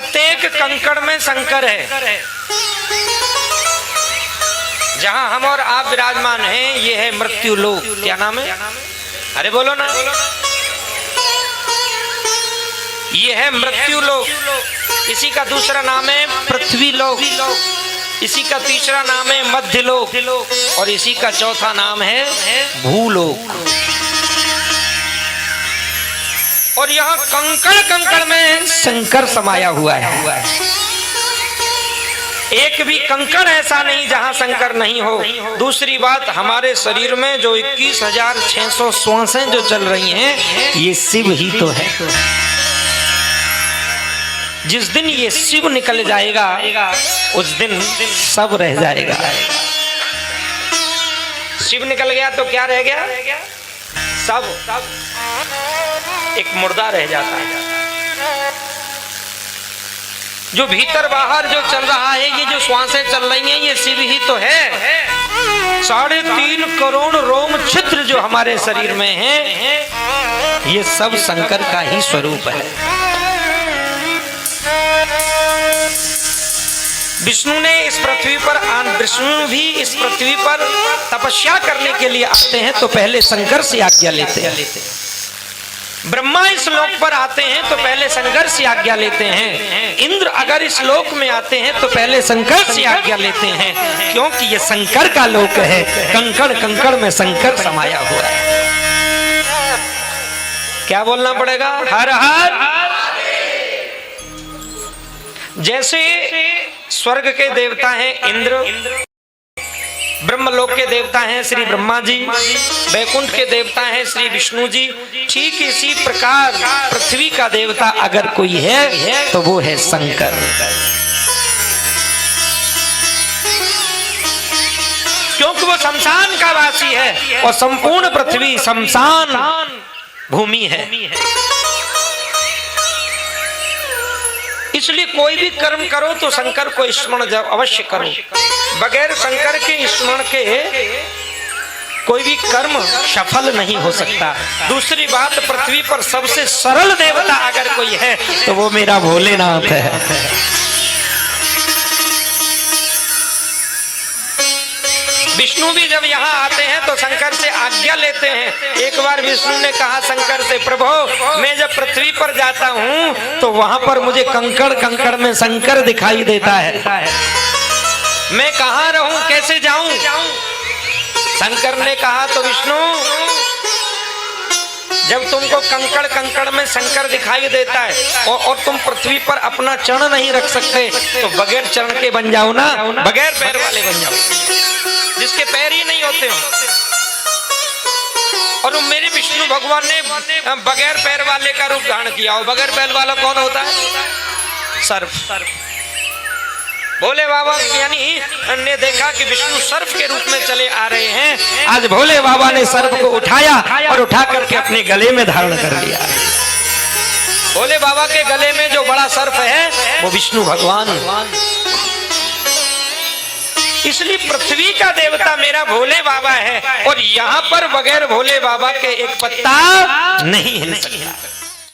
प्रत्येक कंकड़ में शंकर है। जहां हम और आप विराजमान हैं ये है मृत्यु लोक। क्या नाम है? अरे बोलो ना। ये है मृत्यु लोक। इसी का दूसरा नाम है पृथ्वी लोक, इसी का तीसरा नाम है मध्य लोक और इसी का चौथा नाम है भूलोक। और यहाँ कंकड़ कंकड़ में शंकर समाया हुआ है। एक भी कंकड़ ऐसा नहीं जहां शंकर नहीं हो। दूसरी बात, हमारे शरीर में जो 21,600 श्वासें जो चल रही हैं ये शिव ही तो है। जिस दिन ये शिव निकल जाएगा उस दिन सब रह जाएगा। शिव निकल गया तो क्या रह गया? सब एक मुर्दा रह जाता है। जो भीतर बाहर जो चल रहा है, ये जो श्वासें चल रही हैं ये शिव ही तो है। 3.5 करोड़ रोम छिद्र जो हमारे शरीर में हैं ये सब शंकर का ही स्वरूप है। विष्णु ने इस पृथ्वी पर विष्णु भी इस पृथ्वी पर तपस्या करने के लिए आते हैं तो पहले शंकर से आज्ञा लेते हैं। ब्रह्मा इस लोक पर आते हैं तो पहले शंकर से आज्ञा लेते हैं। इंद्र अगर इस लोक में आते हैं तो पहले शंकर से आज्ञा लेते हैं, क्योंकि ये शंकर का लोक है। कंकड़ कंकड़ में शंकर समाया हुआ है। क्या बोलना पड़ेगा? हर हर। जैसे स्वर्ग के देवता हैं इंद्र, ब्रह्मलोक के देवता हैं श्री ब्रह्मा जी, वैकुंठ के देवता हैं श्री विष्णु जी, ठीक इसी प्रकार पृथ्वी का देवता अगर कोई है तो वो है शंकर। क्योंकि वो शमशान का वासी है और संपूर्ण पृथ्वी शमशान भूमि है। इसलिए कोई भी कर्म करो तो शंकर को स्मरण अवश्य करो। बगैर शंकर के स्मरण के कोई भी कर्म सफल नहीं हो सकता। दूसरी बात, पृथ्वी पर सबसे सरल देवता अगर कोई है तो वो मेरा भोलेनाथ है। विष्णु भी जब यहाँ आते हैं तो शंकर से आज्ञा लेते हैं। एक बार विष्णु ने कहा शंकर से, प्रभु मैं जब पृथ्वी पर जाता हूँ तो वहां पर मुझे कंकड़ कंकड़ में शंकर दिखाई देता है, मैं कहाँ रहूं, कैसे जाऊं? शंकर ने कहा तो विष्णु जब तुमको कंकड़ कंकड़ में शंकर दिखाई देता है और तुम पृथ्वी पर अपना चरण नहीं रख सकते तो बगैर चरण के बन जाओ ना, बगैर पैर वाले बन जाओ, जिसके पैर ही नहीं होते हो। और मेरे विष्णु भगवान ने बगैर पैर वाले का रूप धारण किया। और बगैर पैर वाला कौन होता है? सर्प। भोले बाबा यानी ने देखा कि विष्णु सर्प के रूप में चले आ रहे हैं। आज भोले बाबा ने सर्प को उठाया और उठा करके अपने गले में धारण कर लिया। भोले बाबा के गले में जो बड़ा सर्प है वो विष्णु भगवान। इसलिए पृथ्वी का देवता मेरा भोले बाबा है और यहाँ पर बगैर भोले बाबा के एक पत्ता नहीं हिल सकता।